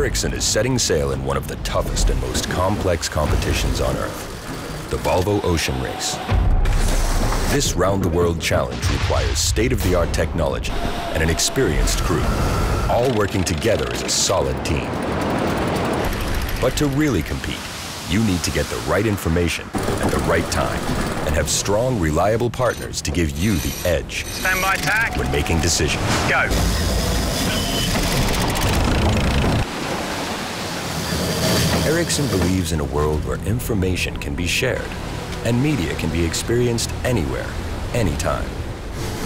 Ericsson is setting sail in one of the toughest and most complex competitions on Earth, the Volvo Ocean Race. This round-the-world challenge requires state-of-the-art technology and an experienced crew, all working together as a solid team. But to really compete, you need to get the right information at the right time and have strong, reliable partners to give you the edge. Stand by tack. When making decisions. Go. Ericsson believes in a world where information can be shared and media can be experienced anywhere, anytime.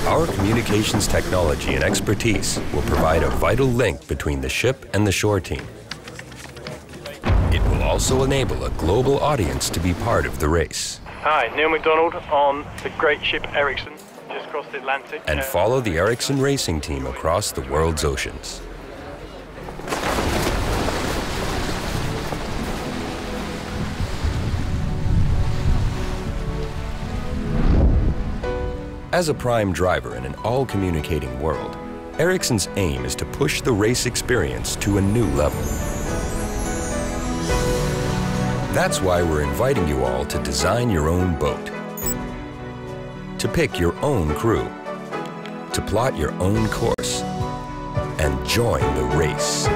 Our communications technology and expertise will provide a vital link between the ship and the shore team. It will also enable a global audience to be part of the race. Hi, Neil McDonald on the great ship Ericsson, just crossed the Atlantic. And follow the Ericsson racing team across the world's oceans. As a prime driver in an all-communicating world, Ericsson's aim is to push the race experience to a new level. That's why we're inviting you all to design your own boat, to pick your own crew, to plot your own course, and join the race.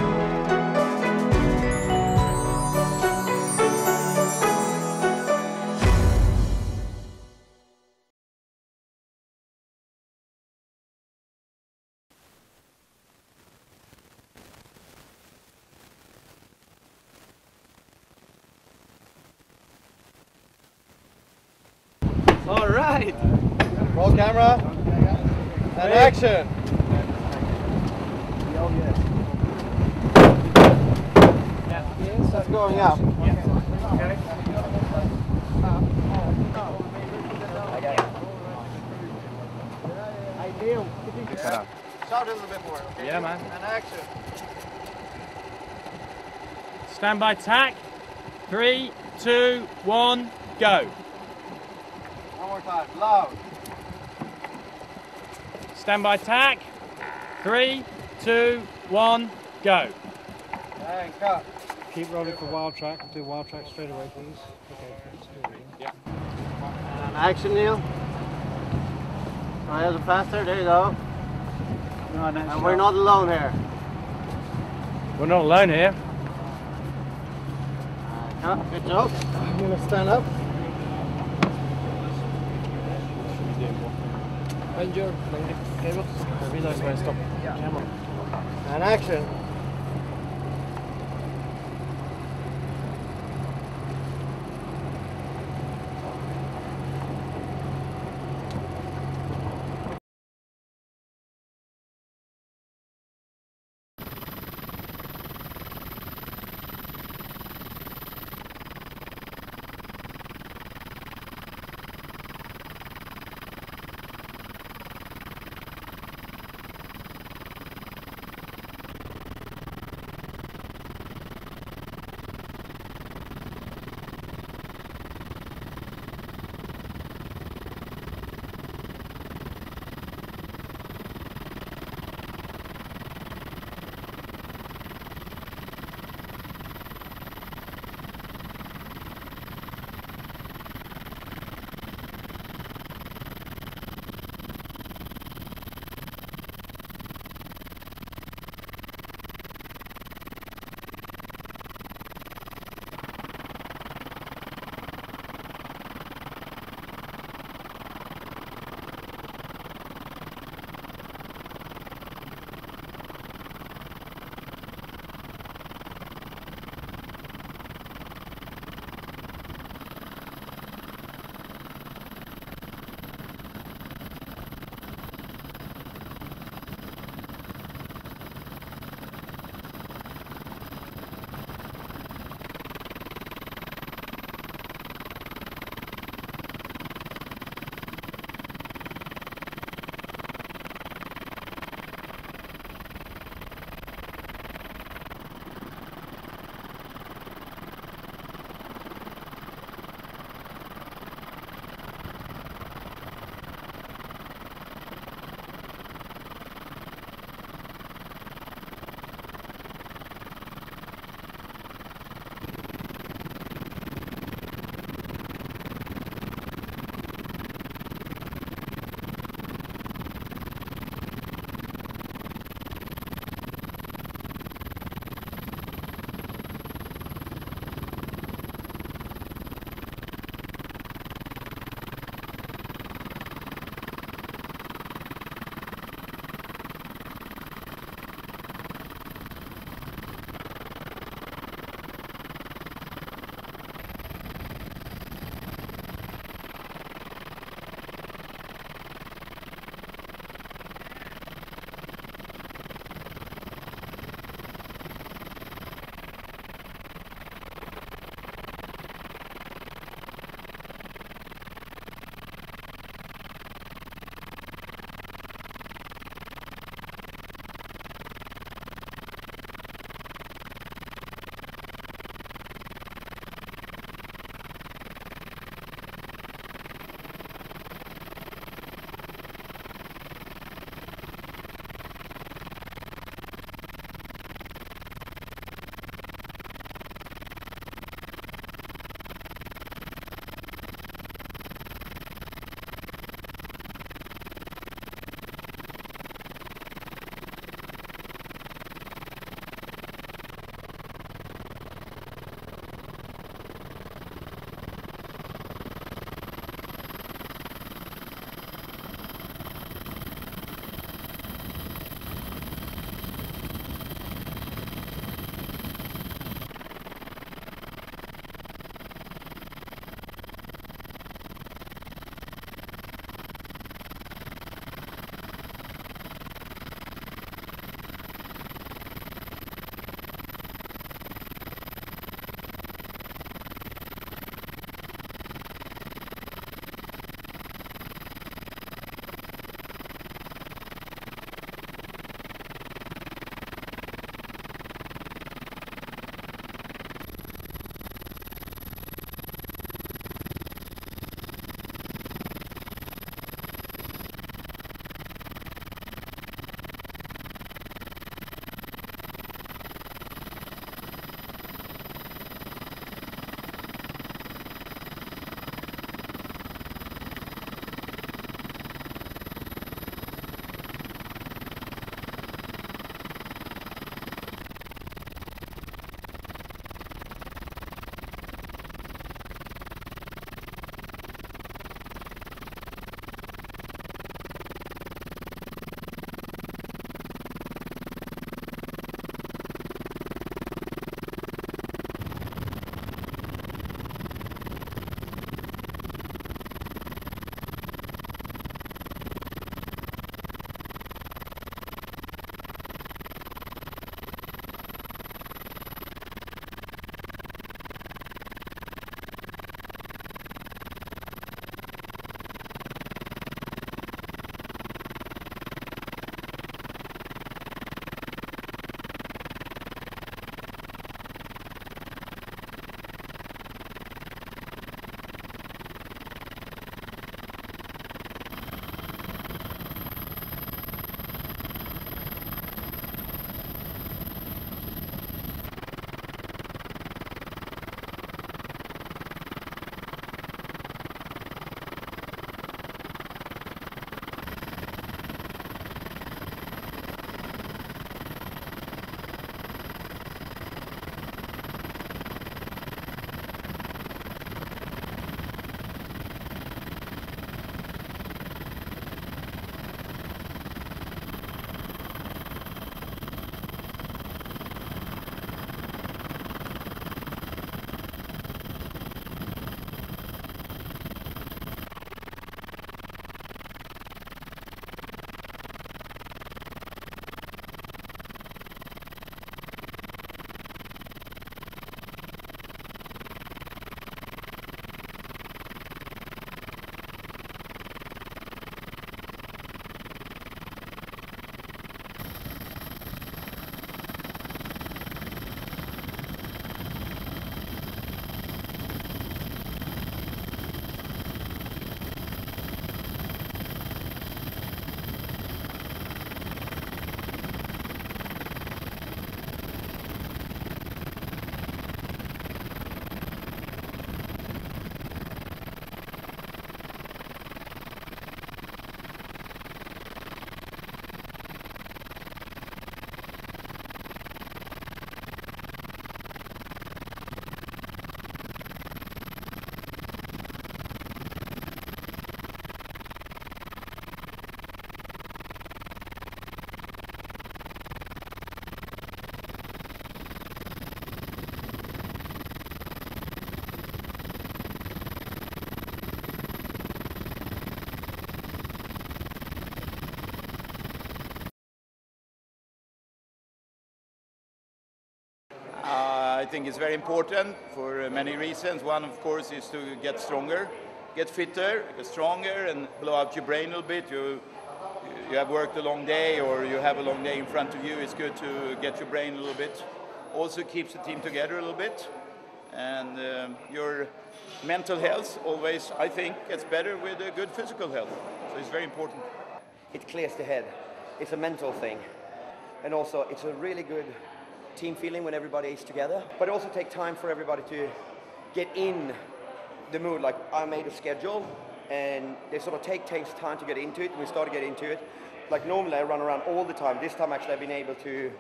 All right. Roll camera. And action. That's going up. Ideal. Shout a little bit more. Okay? Yeah, man. And action. Stand by tack. 3, 2, 1, go. One more time. Loud. Stand by tack. 3, 2, 1, go. And cut. Keep rolling for wild track. Do wild track straight away, please. Okay, thanks. Yeah. And action, Neil. Try a little faster. There you go. And we're not alone here. We're not alone here. Cut. Good job. I'm going to stand up. Bend your cables. I realise where to stop the camera. And action. think it's very important for many reasons. One, of course, is to get stronger, get fitter, get stronger, and blow out your brain a little bit. You have worked a long day, or you have a long day in front of you. It's good to get your brain a little bit. Also keeps the team together a little bit. And your mental health always, I think, gets better with a good physical health. So it's very important. It clears the head. It's a mental thing. And also, it's a really good team feeling when everybody is together. But it also takes time for everybody to get in the mood. Like, I made a schedule, and they sort of takes time to get into it. We start to get into it. Like, normally I run around all the time. This time, actually, I've been able to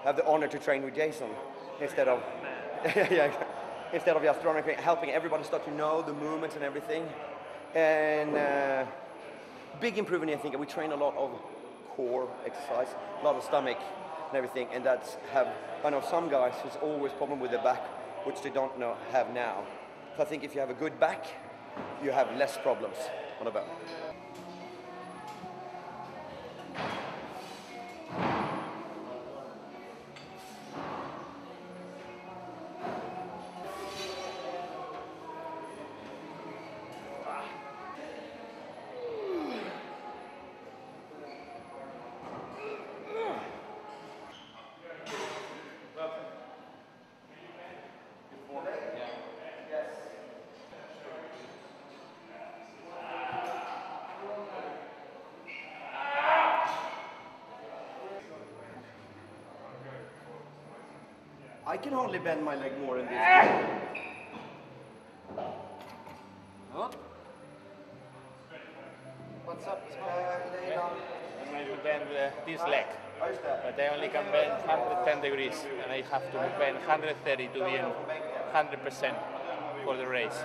have the honor to train with Jason instead of instead of just running, helping everybody start to know the movements and everything. And big improvement, I think. We train a lot of core exercise, a lot of stomach and everything, and I know some guys who's always problem with their back, which they don't have now. So I think if you have a good back, you have less problems on the back. I can hardly bend my leg more than this. What's up? And I will bend this leg, but I only can bend 110 degrees, and I have to bend 130 to be in 100% for the race.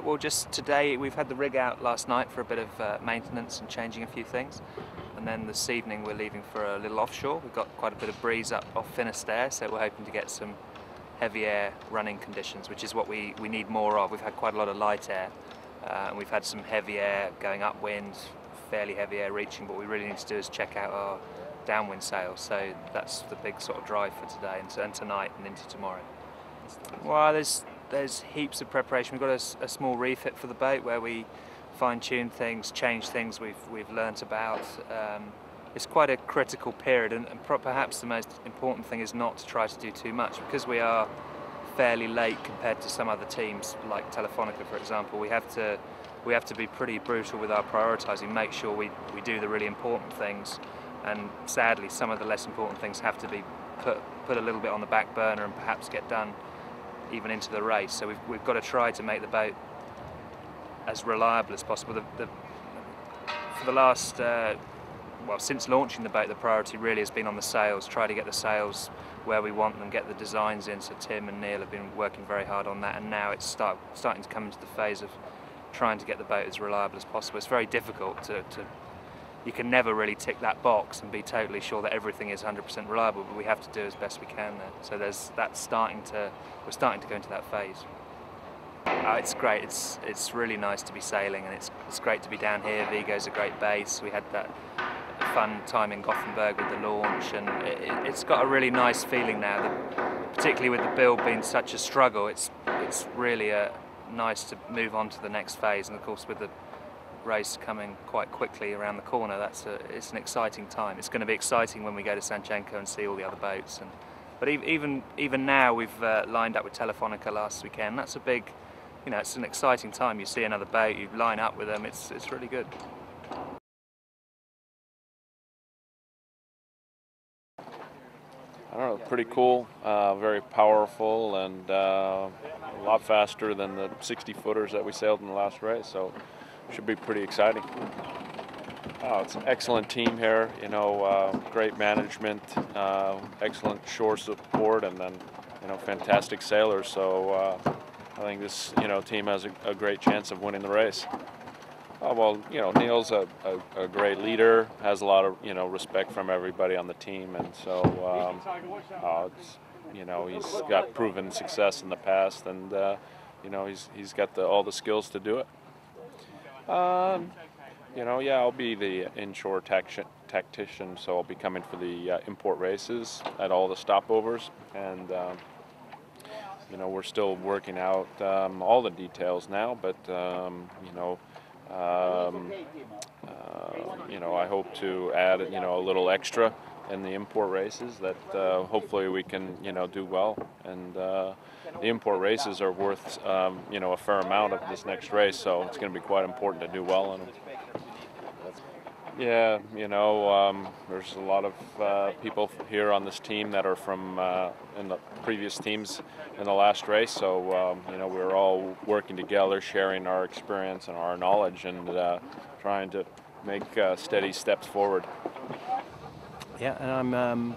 Well, just today we've had the rig out last night for a bit of maintenance and changing a few things, and then this evening we're leaving for a little offshore. We've got quite a bit of breeze up off Finisterre, so we're hoping to get some heavy air running conditions, which is what we need more of. We've had quite a lot of light air, and we've had some heavy air going upwind, fairly heavy air reaching. What we really need to do is check out our downwind sails, so that's the big sort of drive for today and tonight and into tomorrow. Well, there's heaps of preparation. We've got a small refit for the boat where we fine-tune things, change things we've learnt about. It's quite a critical period, and perhaps the most important thing is not to try to do too much, because we are fairly late compared to some other teams like Telefonica, for example. We have to be pretty brutal with our prioritising, make sure we do the really important things, and sadly some of the less important things have to be put a little bit on the back burner and perhaps get done even into the race. So we've got to try to make the boat as reliable as possible. For the last, well, since launching the boat, the priority really has been on the sails, try to get the sails where we want them, get the designs in. So Tim and Neil have been working very hard on that, and now it's starting to come into the phase of trying to get the boat as reliable as possible. It's very difficult you can never really tick that box and be totally sure that everything is 100% reliable, but we have to do as best we can there. So we're starting to go into that phase. It's great. It's really nice to be sailing, and it's great to be down here. Vigo's a great base. We had that fun time in Gothenburg with the launch, and it's got a really nice feeling now. Particularly with the build being such a struggle, it's really nice to move on to the next phase. And of course, with the race coming quite quickly around the corner, it's an exciting time. It's going to be exciting when we go to Sanchenko and see all the other boats. But even now, we've lined up with Telefonica last weekend. That's a big, it's an exciting time. You see another boat, you line up with them. It's really good. I don't know, pretty cool, very powerful, and a lot faster than the 60-footers that we sailed in the last race. So should be pretty exciting. It's an excellent team here, great management, excellent shore support, and then fantastic sailors. So I think this team has a great chance of winning the race. Oh, well, Neil's a great leader, has a lot of respect from everybody on the team, and so he's got proven success in the past, and he's got all the skills to do it. I'll be the inshore tactician, so I'll be coming for the import races at all the stopovers, and we're still working out all the details now, but I hope to add a little extra in the import races that hopefully we can do well, and the import races are worth a fair amount of this next race, so it's going to be quite important to do well in them. Yeah, there's a lot of people here on this team that are from in the previous teams in the last race, so we're all working together, sharing our experience and our knowledge, and trying to make steady steps forward. Yeah, and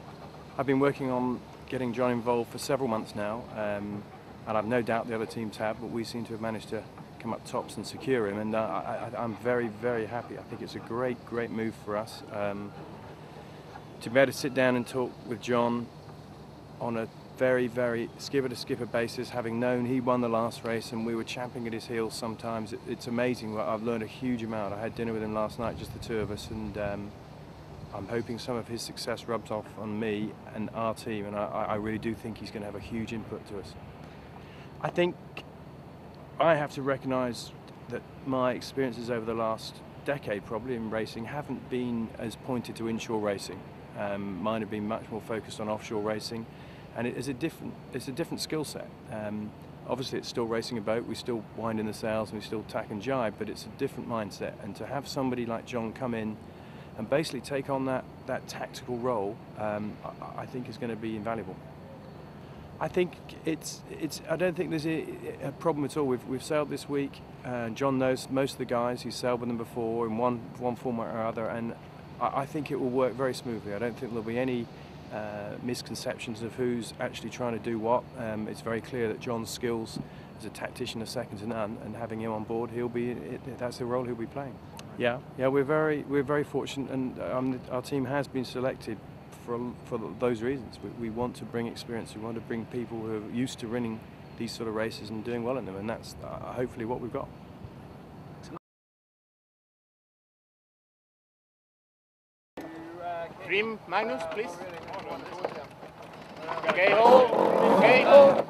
I've been working on getting John involved for several months now, and I've no doubt the other teams have, but we seem to have managed to come up tops and secure him, and I'm very, very happy. I think it's a great move for us to be able to sit down and talk with John on a very, very skipper-to-skipper basis, having known he won the last race and we were champing at his heels sometimes. It's amazing. I've learned a huge amount. I had dinner with him last night, just the two of us, and I'm hoping some of his success rubs off on me and our team, and I really do think he's going to have a huge input to us. I think I have to recognise that my experiences over the last decade probably in racing haven't been as pointed to inshore racing. Mine have been much more focused on offshore racing, and it's a different skill set. Obviously it's still racing a boat, we still wind in the sails and we still tack and jibe, but it's a different mindset, and to have somebody like John come in and basically take on that tactical role, I think is going to be invaluable. I think I don't think there's a problem at all. We've sailed this week. John knows most of the guys. He's sailed with them before in one format or other, and I think it will work very smoothly. I don't think there'll be any misconceptions of who's actually trying to do what. It's very clear that John's skills as a tactician are second to none, and having him on board, that's the role he'll be playing. Yeah, we're very fortunate, and our team has been selected for those reasons. We want to bring experience. We want to bring people who are used to running these sort of races and doing well in them, and that's hopefully what we've got. Trim, Magnus, please. Okay, hold. Okay, hold.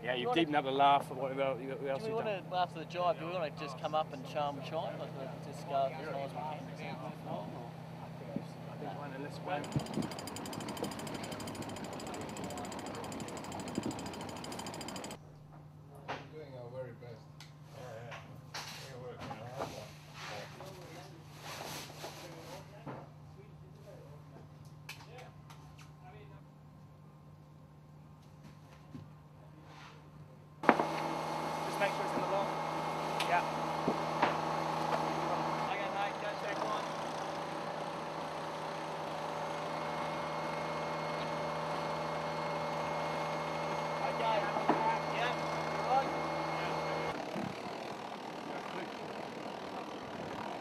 Yeah, you've deepened up the laugh for whatever else you've done. Do we want to, after the jibe, do we want to just come up and charm and shine? Like just go as high as we can? I think one, let's wait. Make sure it's in the lock. Yeah. Okay, mate, go check one. Okay. Yeah. Right.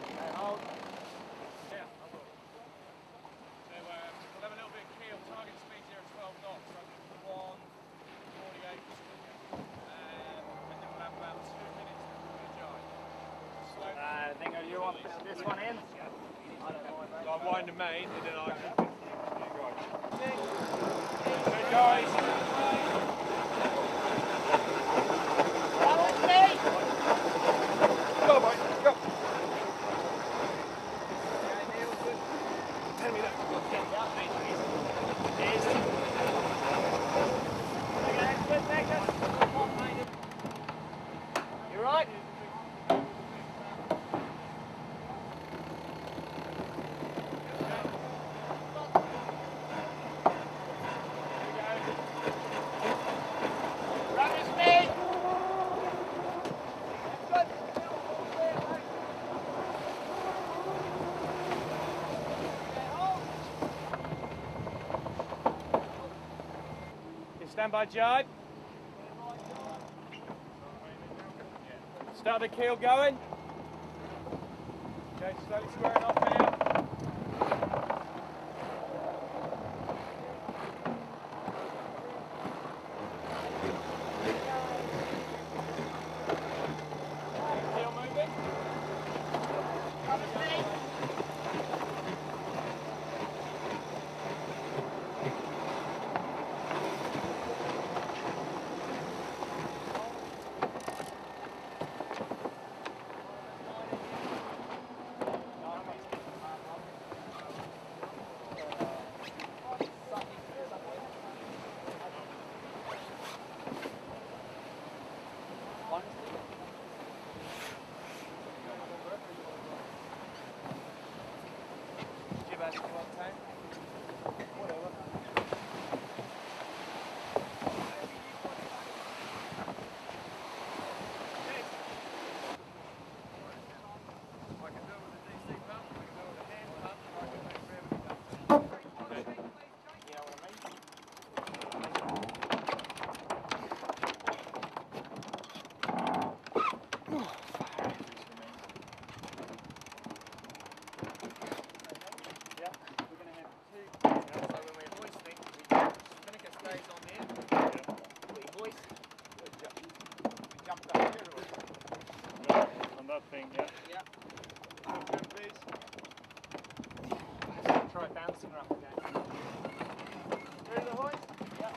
Okay, hold. Yeah, I will. So we'll have a little bit of keel. Target speed here at 12 knots. So 1:48. About 2 minutes before the jibe. Dingo, you want this one in? I don't mind, mate. So I wind the main and then I can... Hey guys! Go! Stand by jibe. Start the keel going. Okay, slowly squaring off now. Keel moving. Thing, yeah. Yeah. Good, please. Try bouncing her up again. Through the hoist? Yeah.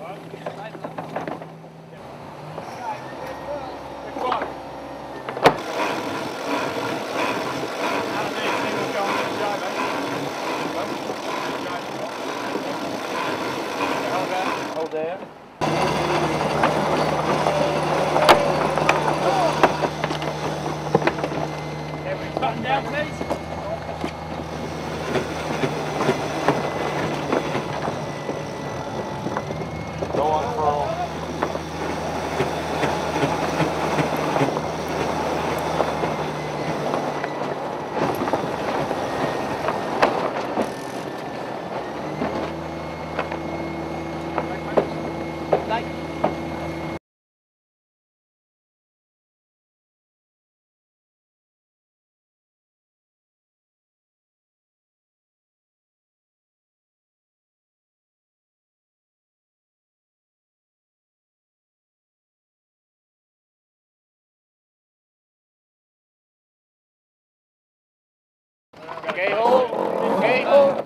Bounce it? Yeah, hold that. Hold there. Button down, please. Go on, Pearl. Cable, cable.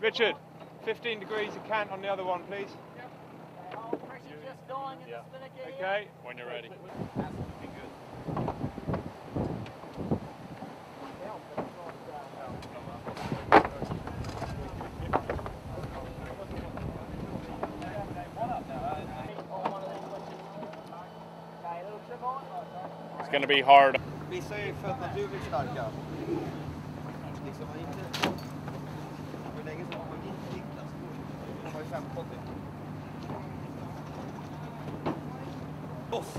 Richard, 15 degrees of cant on the other one, please. Okay. When you're ready. It's going to be hard. Vissa är för att naturligt starka. Liksom man inte... Hur länge så har man inte Niklas. Man har ju 15 till. Boss!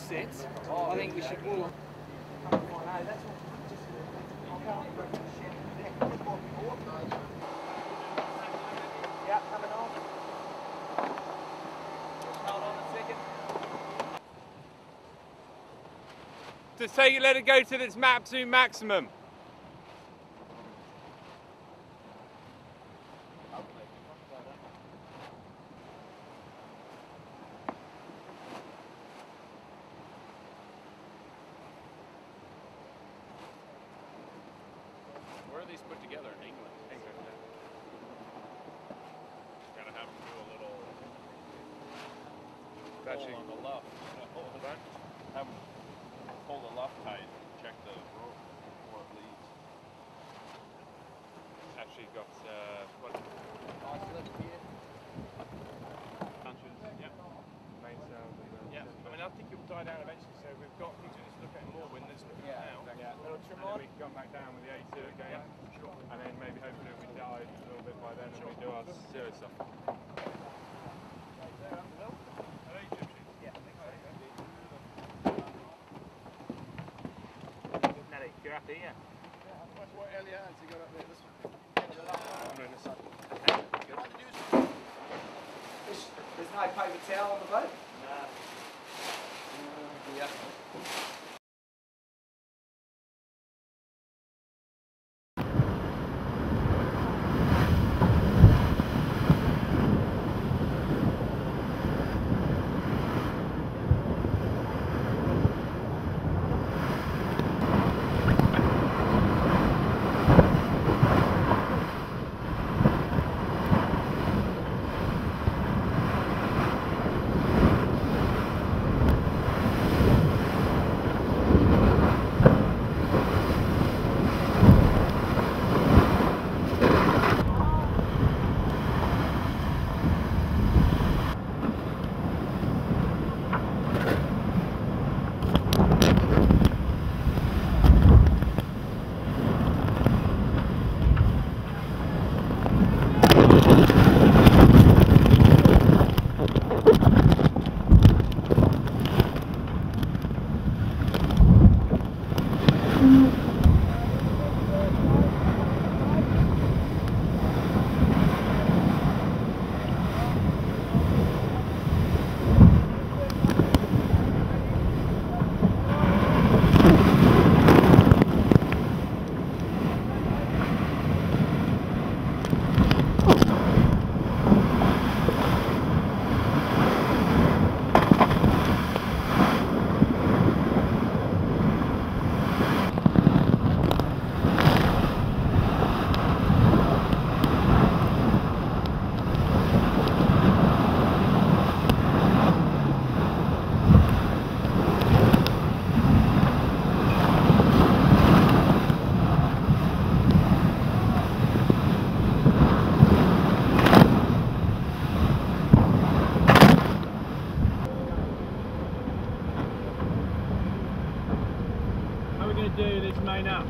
sit. I think we should all. Yeah, coming on. Hold on a second. Just take it, let it go till it's absolute maximum. Where are these put together? In England? England, yeah. Gotta have them do a little pull on the luff. Hold the front. Have them pull the luff tight and check the rope before it leaves. Actually got what? Nice lift here. Punches, yeah. Main sound. Yeah, I mean I think it'll die down eventually, so we've got to just look at more wind than looking at now. Yeah. And then we can come back down with the A2 again. Sure. And then maybe hopefully we die a little bit by then and we do our serious stuff. Nelly, you're happy, yeah? What area has he got up there? This one? There's no paper towel on the boat? Nah. Yeah. Do this main up.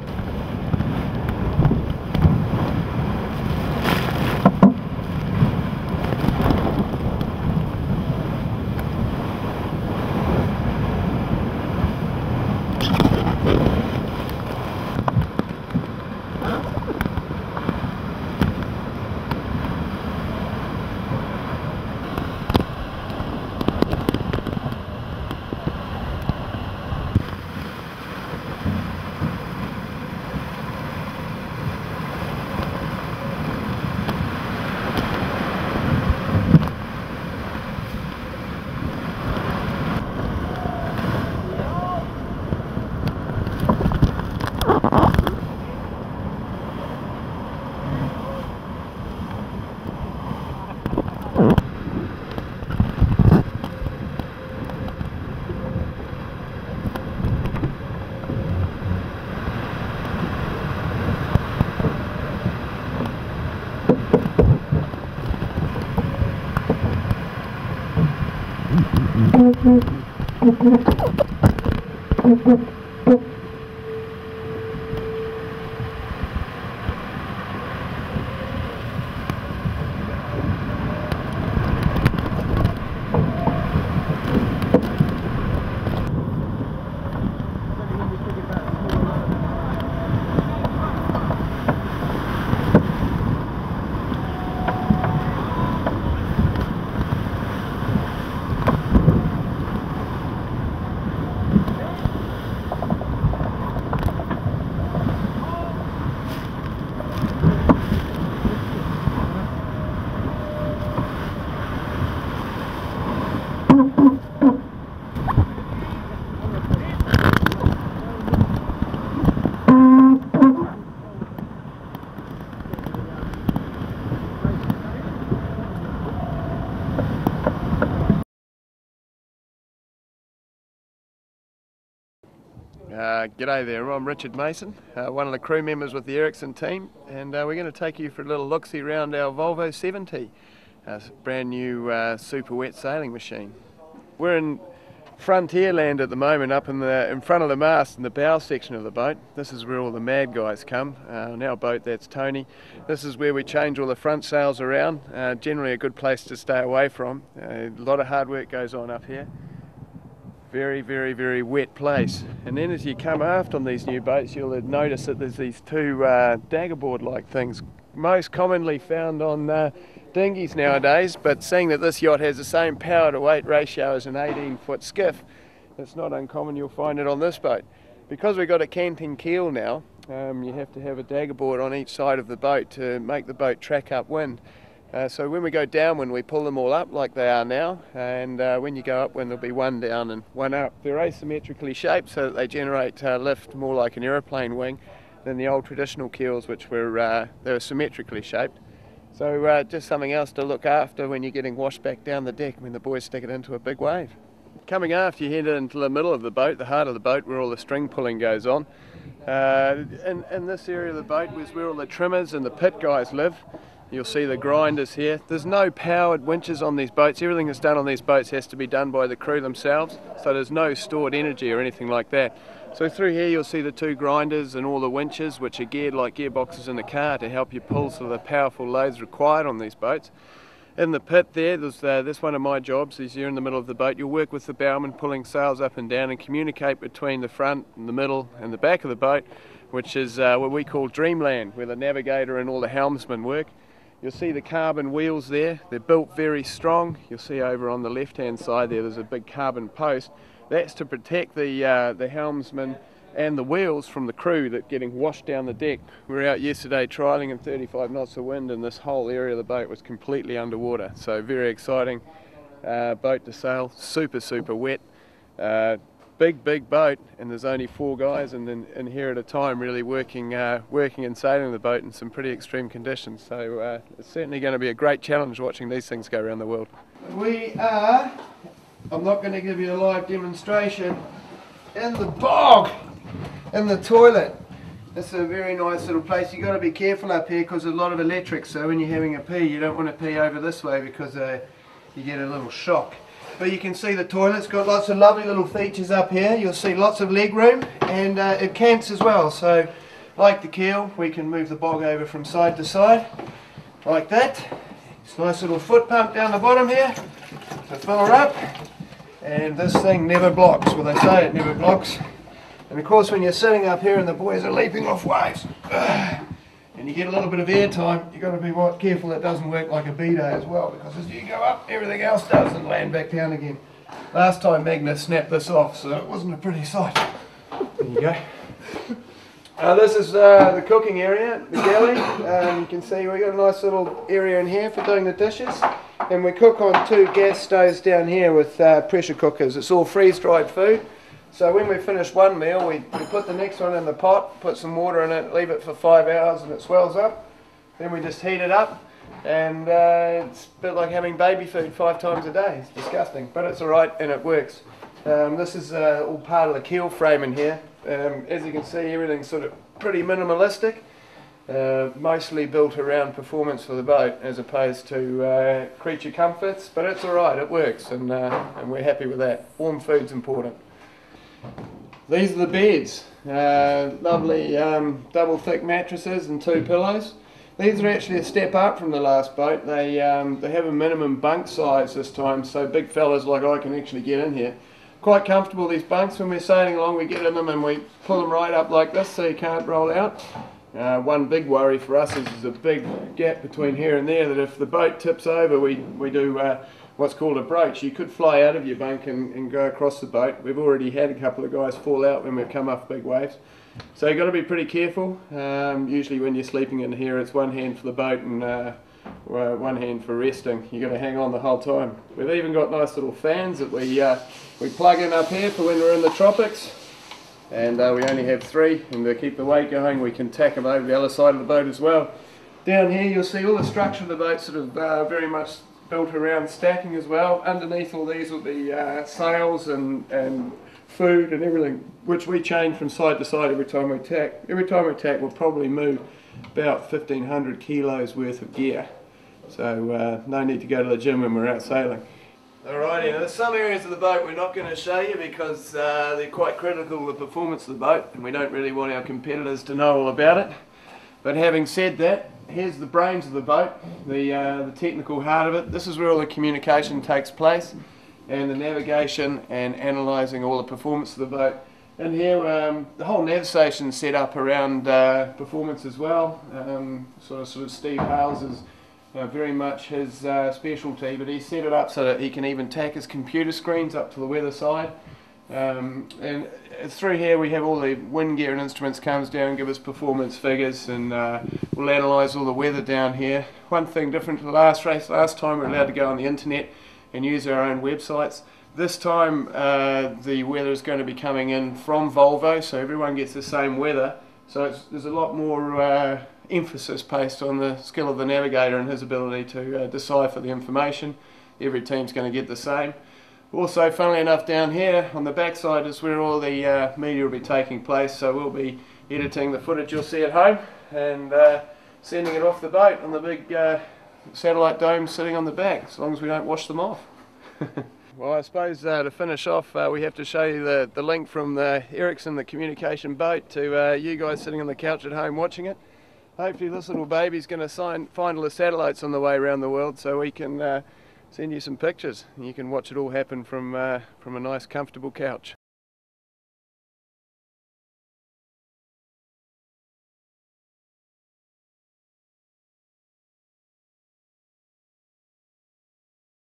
G'day there, I'm Richard Mason, one of the crew members with the Ericsson team, and we're going to take you for a little look-see around our Volvo 70, a brand new super wet sailing machine. We're in frontier land at the moment, up in front of the mast in the bow section of the boat. This is where all the mad guys come. On our boat, that's Tony. This is where we change all the front sails around, generally a good place to stay away from. A lot of hard work goes on up here. Very, very, very wet place. And then as you come aft on these new boats, you'll notice that there's these two daggerboard-like things, most commonly found on dinghies nowadays, but seeing that this yacht has the same power to weight ratio as an 18-foot skiff, it's not uncommon you'll find it on this boat. Because we've got a canting keel now, you have to have a daggerboard on each side of the boat to make the boat track upwind. So when we go downwind, we pull them all up like they are now, and when you go upwind, there'll be one down and one up. They're asymmetrically shaped so that they generate lift more like an aeroplane wing than the old traditional keels, which were they were symmetrically shaped. So just something else to look after when you're getting washed back down the deck when the boys stick it into a big wave. Coming aft, you head into the middle of the boat, the heart of the boat, where all the string pulling goes on. In this area of the boat was where all the trimmers and the pit guys live. You'll see the grinders here. There's no powered winches on these boats. Everything that's done on these boats has to be done by the crew themselves, so there's no stored energy or anything like that. So through here you'll see the two grinders and all the winches, which are geared like gearboxes in the car to help you pull some of the powerful loads required on these boats. In the pit that's one of my jobs, is you're in the middle of the boat. You'll work with the bowman pulling sails up and down and communicate between the front and the middle and the back of the boat, which is what we call dreamland, where the navigator and all the helmsmen work. You'll see the carbon wheels there. They're built very strong. You'll see over on the left-hand side there's a big carbon post. That's to protect the helmsman and the wheels from the crew that getting washed down the deck. We were out yesterday trialling in 35 knots of wind, and this whole area of the boat was completely underwater. So very exciting boat to sail. Super, super wet. Big boat, and there's only 4 guys in here at a time really working and sailing the boat in some pretty extreme conditions. So it's certainly going to be a great challenge watching these things go around the world. I'm not going to give you a live demonstration, in the bog, in the toilet. It's a very nice little place. You've got to be careful up here because there's a lot of electrics, so when you're having a pee you don't want to pee over this way because you get a little shock. But you can see the toilet's got lots of lovely little features up here. You'll see lots of leg room, and it cants as well. So like the keel, we can move the bog over from side to side like that. It's a nice little foot pump down the bottom here to fill her up, and this thing never blocks. Well, they say it never blocks. And of course when you're sitting up here and the boys are leaping off waves and you get a little bit of air time, you've got to be careful it doesn't work like a bidet as well, because as you go up everything else does and land back down again. Last time Magnus snapped this off, so it wasn't a pretty sight. There you go. This is the cooking area, the galley. You can see we've got a nice little area in here for doing the dishes, and we cook on 2 gas stoves down here with pressure cookers. It's all freeze-dried food. So when we finish one meal, we put the next one in the pot, put some water in it, leave it for 5 hours and it swells up. Then we just heat it up, and it's a bit like having baby food 5 times a day. It's disgusting, but it's alright and it works. This is all part of the keel frame in here. As you can see, everything's sort of pretty minimalistic, mostly built around performance for the boat as opposed to creature comforts, but it's alright, it works, and we're happy with that. Warm food's important. These are the beds, lovely double thick mattresses and 2 pillows. These are actually a step up from the last boat. They have a minimum bunk size this time, so big fellas like I can actually get in here. Quite comfortable, these bunks. When we're sailing along we get in them and we pull them right up like this so you can't roll out. One big worry for us is there's a big gap between here and there that if the boat tips over we do what's called a broach. You could fly out of your bunk and go across the boat. We've already had a couple of guys fall out when we've come off big waves. So you've got to be pretty careful. Usually when you're sleeping in here it's one hand for the boat and one hand for resting. You've got to hang on the whole time. We've even got nice little fans that we plug in up here for when we're in the tropics. And we only have 3, and to keep the weight going we can tack them over the other side of the boat as well. Down here you'll see all the structure of the boat sort of very much built around stacking as well. Underneath all these will be sails and food and everything, which we change from side to side every time we tack. Every time we tack we'll probably move about 1,500 kilos worth of gear. So no need to go to the gym when we're out sailing. Alrighty, now there's some areas of the boat we're not going to show you because they're quite critical of the performance of the boat and we don't really want our competitors to know all about it. But having said that, here's the brains of the boat, the technical heart of it. This is where all the communication takes place and the navigation and analysing all the performance of the boat. And here the whole nav station is set up around performance as well. Sort of Steve Hales is very much his specialty, but he set it up so that he can even tack his computer screens up to the weather side. And through here we have all the wind gear and instruments comes down and give us performance figures, and we'll analyse all the weather down here. One thing different to the last race, last time we were allowed to go on the internet and use our own websites. This time the weather is going to be coming in from Volvo, so everyone gets the same weather, so there's a lot more emphasis placed on the skill of the navigator and his ability to decipher the information. Every team's going to get the same. Also, funnily enough, down here on the backside is where all the media will be taking place, so we'll be editing the footage you'll see at home and sending it off the boat on the big satellite dome sitting on the back, as long as we don't wash them off. Well, I suppose to finish off we have to show you the link from the Ericsson, the communication boat, to you guys sitting on the couch at home watching it. Hopefully this little baby's going to find all the satellites on the way around the world so we can send you some pictures and you can watch it all happen from a nice comfortable couch.